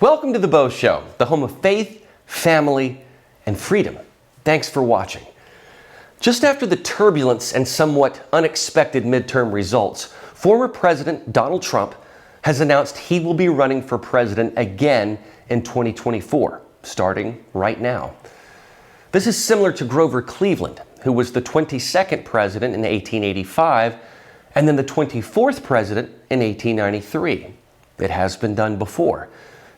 Welcome to The Bo Show, the home of faith, family, and freedom. Thanks for watching. Just after the turbulence and somewhat unexpected midterm results, former President Donald Trump has announced he will be running for president again in 2024, starting right now. This is similar to Grover Cleveland, who was the 22nd president in 1885 and then the 24th president in 1893. It has been done before,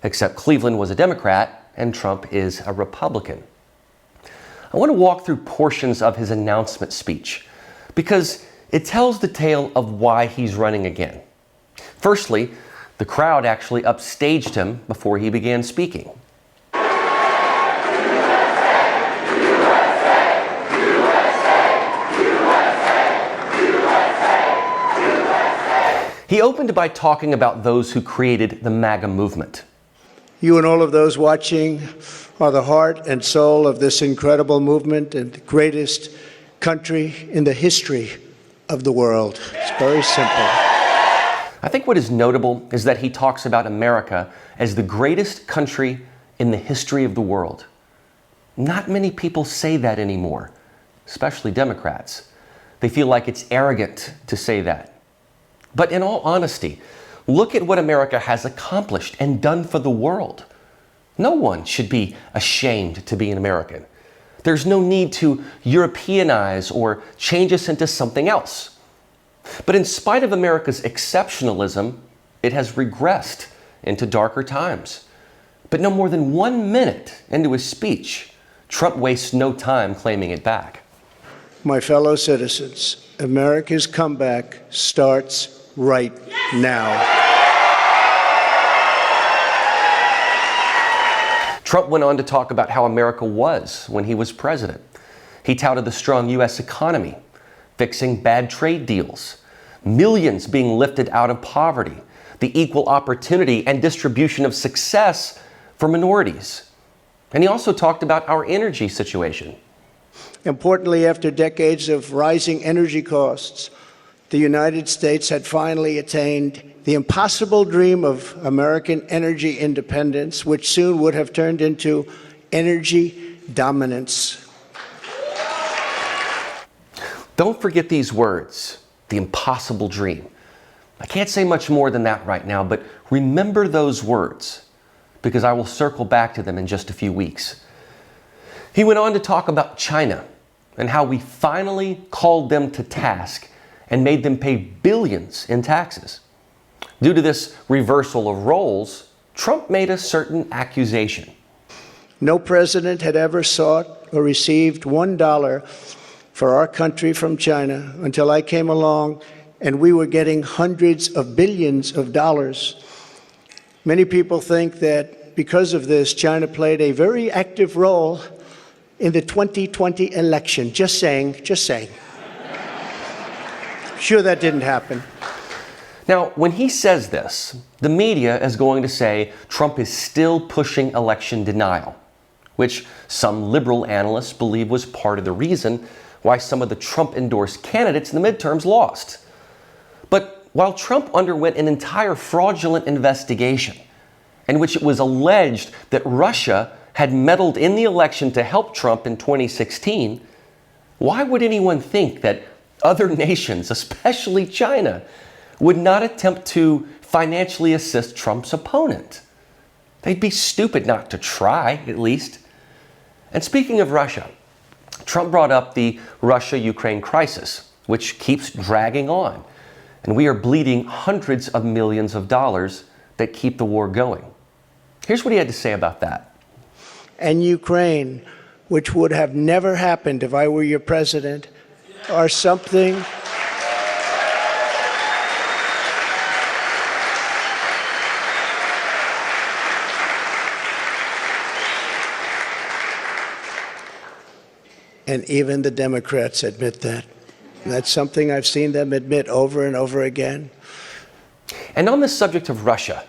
except Cleveland was a Democrat and Trump is a Republican. I want to walk through portions of his announcement speech because it tells the tale of why he's running again. Firstly, the crowd actually upstaged him before he began speaking. He opened by talking about those who created the MAGA movement. You and all of those watching are the heart and soul of this incredible movement and the greatest country in the history of the world. It's very simple. I think what is notable is that he talks about America as the greatest country in the history of the world. Not many people say that anymore, especially Democrats. They feel like it's arrogant to say that. But in all honesty, look at what America has accomplished and done for the world. No one should be ashamed to be an American. There's no need to Europeanize or change us into something else. But in spite of America's exceptionalism, it has regressed into darker times. But no more than 1 minute into his speech, Trump wastes no time claiming it back. My fellow citizens, America's comeback starts right now. Trump went on to talk about how America was when he was president. He touted the strong U.S. economy, fixing bad trade deals, millions being lifted out of poverty, the equal opportunity and distribution of success for minorities. And he also talked about our energy situation. Importantly, after decades of rising energy costs, the United States had finally attained the impossible dream of American energy independence, which soon would have turned into energy dominance. Don't forget these words, the impossible dream. I can't say much more than that right now, but remember those words, because I will circle back to them in just a few weeks. He went on to talk about China and how we finally called them to task and made them pay billions in taxes. Due to this reversal of roles, Trump made a certain accusation. No president had ever sought or received $1 for our country from China until I came along and we were getting hundreds of billions of dollars. Many people think that because of this, China played a very active role in the 2020 election. Just saying. Sure, that didn't happen. Now, when he says this, the media is going to say Trump is still pushing election denial, which some liberal analysts believe was part of the reason why some of the Trump-endorsed candidates in the midterms lost. But while Trump underwent an entire fraudulent investigation in which it was alleged that Russia had meddled in the election to help Trump in 2016, why would anyone think that other nations, especially China, would not attempt to financially assist Trump's opponent? They'd be stupid not to try, at least. And speaking of Russia, Trump brought up the Russia-Ukraine crisis, which keeps dragging on. And we are bleeding hundreds of millions of dollars that keep the war going. Here's what he had to say about that. And Ukraine, which would have never happened if I were your president, are something and even the Democrats admit that. That's something I've seen them admit over and over again. And on the subject of Russia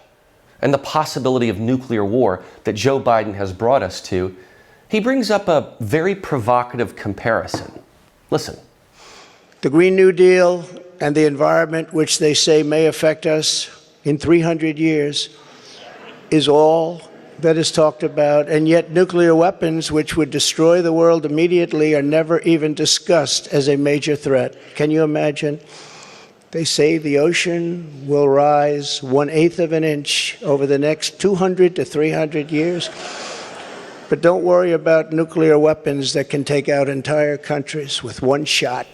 and the possibility of nuclear war that Joe Biden has brought us to, he brings up a very provocative comparison. Listen. The Green New Deal and the environment, which they say may affect us in 300 years, is all that is talked about, and yet nuclear weapons, which would destroy the world immediately, are never even discussed as a major threat. Can you imagine? They say the ocean will rise 1/8 of an inch over the next 200 to 300 years. But don't worry about nuclear weapons that can take out entire countries with one shot.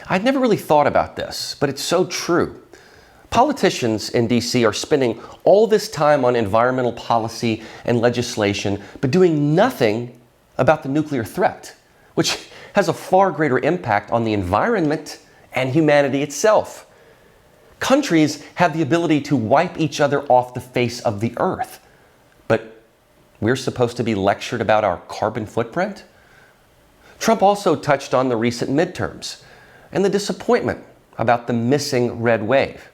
I'd never really thought about this, but it's so true. Politicians in D.C. are spending all this time on environmental policy and legislation, but doing nothing about the nuclear threat, which has a far greater impact on the environment and humanity itself. Countries have the ability to wipe each other off the face of the earth, but we're supposed to be lectured about our carbon footprint? Trump also touched on the recent midterms and the disappointment about the missing red wave.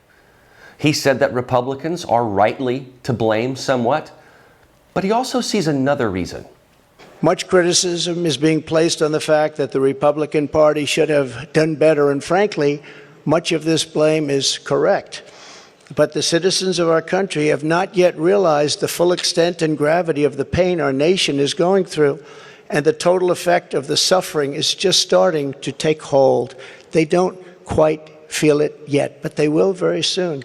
He said that Republicans are rightly to blame somewhat, but he also sees another reason. Much criticism is being placed on the fact that the Republican Party should have done better, and frankly, much of this blame is correct. But the citizens of our country have not yet realized the full extent and gravity of the pain our nation is going through, and the total effect of the suffering is just starting to take hold. They don't quite feel it yet, but they will very soon.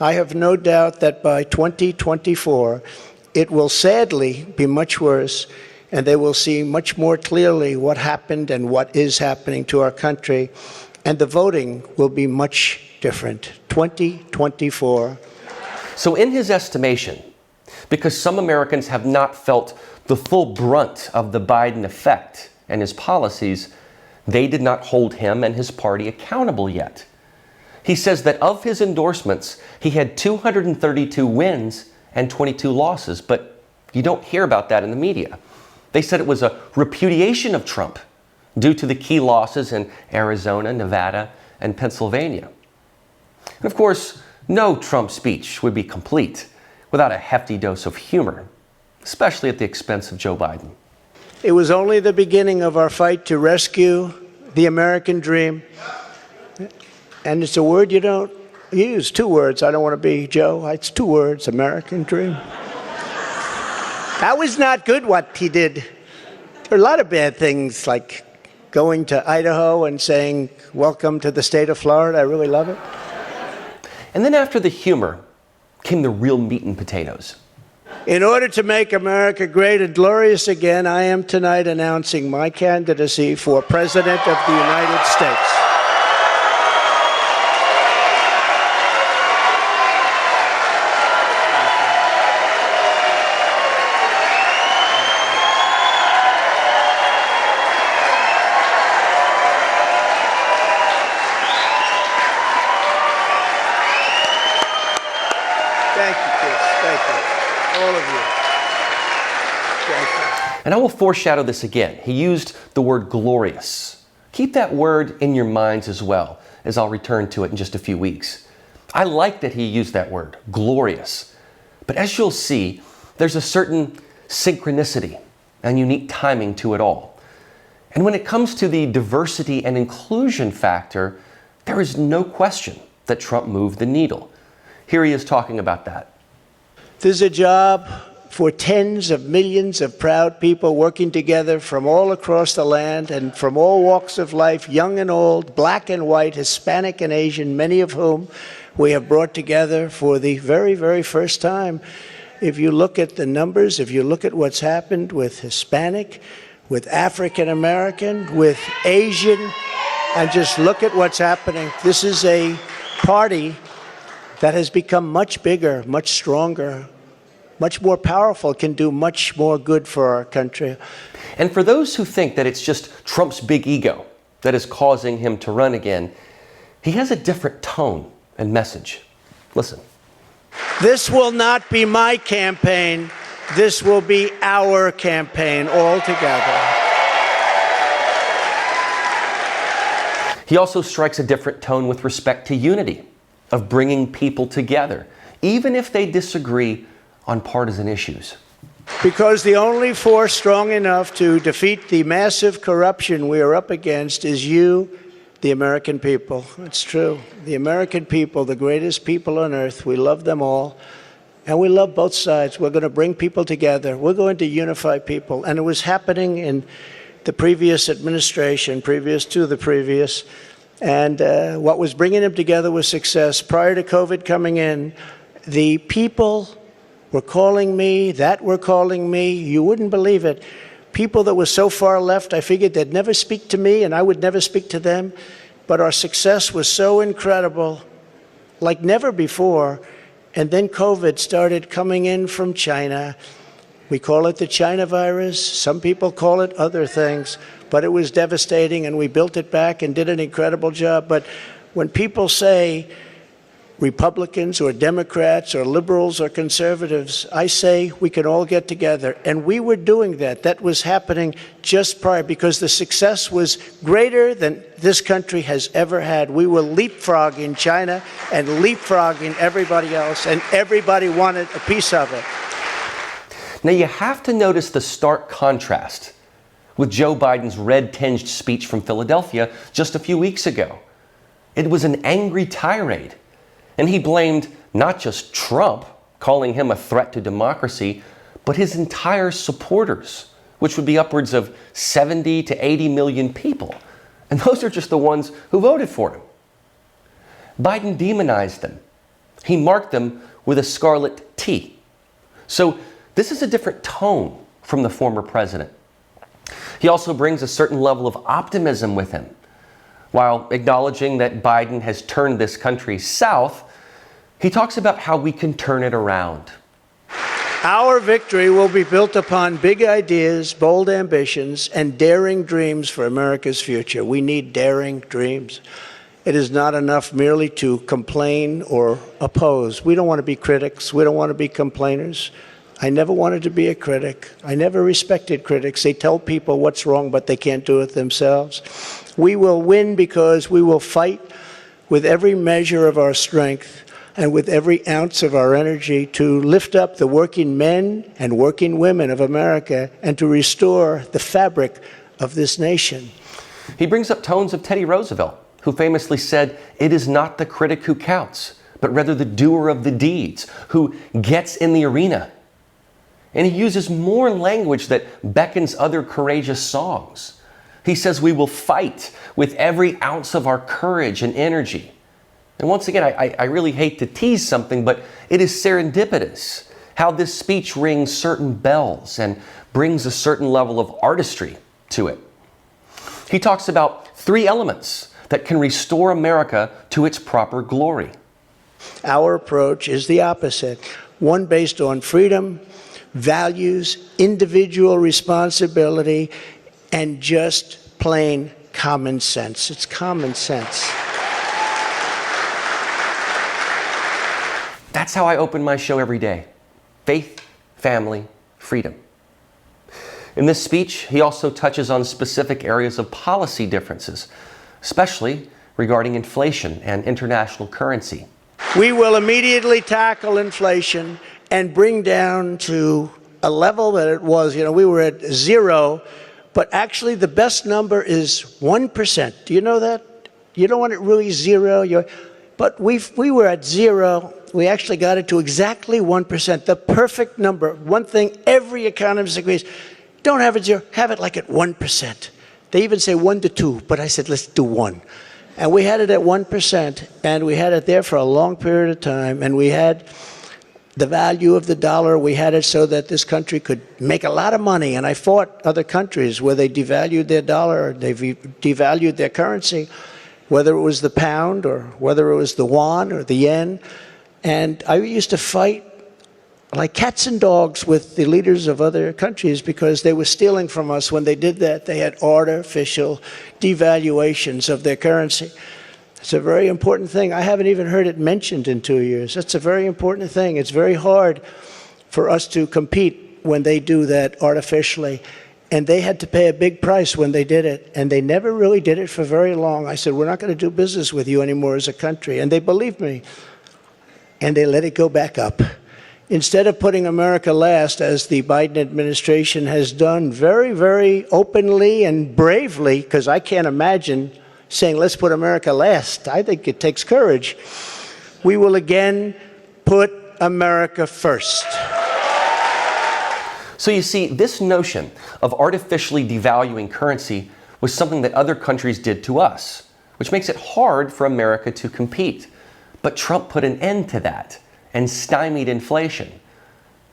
I have no doubt that by 2024, it will sadly be much worse, and they will see much more clearly what happened and what is happening to our country, and the voting will be much different. 2024. So in his estimation, because some Americans have not felt the full brunt of the Biden effect and his policies, they did not hold him and his party accountable yet. He says that of his endorsements, he had 232 wins and 22 losses, but you don't hear about that in the media. They said it was a repudiation of Trump due to the key losses in Arizona, Nevada, and Pennsylvania. And of course, no Trump speech would be complete without a hefty dose of humor, especially at the expense of Joe Biden. It was only the beginning of our fight to rescue the American dream. And it's a word you don't use, 2 words. I don't want to be Joe. It's 2 words, American dream. That was not good what he did. There are a lot of bad things, like going to Idaho and saying, "Welcome to the state of Florida." I really love it. And then after the humor came the real meat and potatoes. In order to make America great and glorious again, I am tonight announcing my candidacy for President of the United States. Thank you, Chris. Thank you. All of you. Thank you. And I will foreshadow this again. He used the word glorious. Keep that word in your minds as well, as I'll return to it in just a few weeks. I like that he used that word, glorious. But as you'll see, there's a certain synchronicity and unique timing to it all. And when it comes to the diversity and inclusion factor, there is no question that Trump moved the needle. Here he is talking about that. There's a job for tens of millions of proud people working together from all across the land and from all walks of life, young and old, black and white, Hispanic and Asian, many of whom we have brought together for the very, very first time. If you look at the numbers, if you look at what's happened with Hispanic, with African American, with Asian, and just look at what's happening. This is a party that has become much bigger, much stronger, much more powerful, can do much more good for our country. And for those who think that it's just Trump's big ego that is causing him to run again, he has a different tone and message. Listen. This will not be my campaign. This will be our campaign all together. He also strikes a different tone with respect to unity, of bringing people together, even if they disagree on partisan issues. Because the only force strong enough to defeat the massive corruption we are up against is you, the American people. It's true. The American people, the greatest people on earth, we love them all. And we love both sides. We're going to bring people together. We're going to unify people. And it was happening in the previous administration, previous to the previous. And what was bringing them together was success. Prior to COVID coming in, the people were calling me, you wouldn't believe it. People that were so far left, I figured they'd never speak to me and I would never speak to them. But our success was so incredible, like never before. And then COVID started coming in from China. We call it the China virus. Some people call it other things. But it was devastating, and we built it back and did an incredible job. But when people say Republicans or Democrats or liberals or conservatives, I say we can all get together. And we were doing that. That was happening just prior, because the success was greater than this country has ever had. We were leapfrogging China and leapfrogging everybody else, and everybody wanted a piece of it. Now you have to notice the stark contrast with Joe Biden's red-tinged speech from Philadelphia just a few weeks ago. It was an angry tirade. And he blamed not just Trump, calling him a threat to democracy, but his entire supporters, which would be upwards of 70 to 80 million people. And those are just the ones who voted for him. Biden demonized them. He marked them with a scarlet T. So this is a different tone from the former president. He also brings a certain level of optimism with him. While acknowledging that Biden has turned this country south, he talks about how we can turn it around. Our victory will be built upon big ideas, bold ambitions, and daring dreams for America's future. We need daring dreams. It is not enough merely to complain or oppose. We don't want to be critics. We don't want to be complainers. I never wanted to be a critic. I never respected critics. They tell people what's wrong, but they can't do it themselves. We will win because we will fight with every measure of our strength and with every ounce of our energy to lift up the working men and working women of America and to restore the fabric of this nation. He brings up tones of Teddy Roosevelt, who famously said, "It is not the critic who counts, but rather the doer of the deeds, who gets in the arena." And he uses more language that beckons other courageous songs. He says we will fight with every ounce of our courage and energy. And once again, I really hate to tease something, but it is serendipitous how this speech rings certain bells and brings a certain level of artistry to it. He talks about 3 elements that can restore America to its proper glory. Our approach is the opposite, one based on freedom, values, individual responsibility, and just plain common sense. It's common sense. That's how I open my show every day. Faith, family, freedom. In this speech, he also touches on specific areas of policy differences, especially regarding inflation and international currency. We will immediately tackle inflation and bring down to a level that it was. We were at 0, but actually the best number is 1%. Do you know that? You don't want it really 0. But we were at 0. We actually got it to exactly 1%, the perfect number. One thing every economist agrees, don't have it 0, have it like at 1%. They even say 1 to 2, but I said, let's do 1. And we had it at 1%, and we had it there for a long period of time, and we had the value of the dollar. We had it so that this country could make a lot of money, and I fought other countries where they devalued their dollar, they devalued their currency, whether it was the pound or whether it was the yuan or the yen. And I used to fight like cats and dogs with the leaders of other countries because they were stealing from us. When they did that, they had artificial devaluations of their currency. It's a very important thing. I haven't even heard it mentioned in 2 years. That's a very important thing. It's very hard for us to compete when they do that artificially. And they had to pay a big price when they did it. And they never really did it for very long. I said, we're not going to do business with you anymore as a country. And they believed me. And they let it go back up. Instead of putting America last, as the Biden administration has done very, very openly and bravely, because I can't imagine saying, let's put America last. I think it takes courage. We will again put America first. So you see, this notion of artificially devaluing currency was something that other countries did to us, which makes it hard for America to compete. But Trump put an end to that and stymied inflation.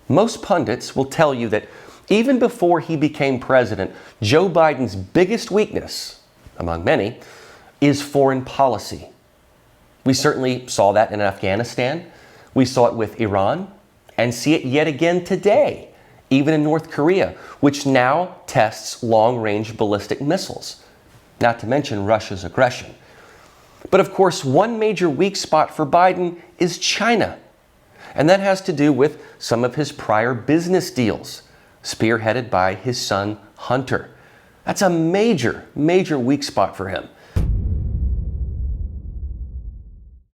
Most pundits will tell you that even before he became president, Joe Biden's biggest weakness, among many, is foreign policy. We certainly saw that in Afghanistan. We saw it with Iran and see it yet again today, even in North Korea, which now tests long-range ballistic missiles, not to mention Russia's aggression. But of course, one major weak spot for Biden is China. And that has to do with some of his prior business deals, spearheaded by his son, Hunter. That's a major, major weak spot for him.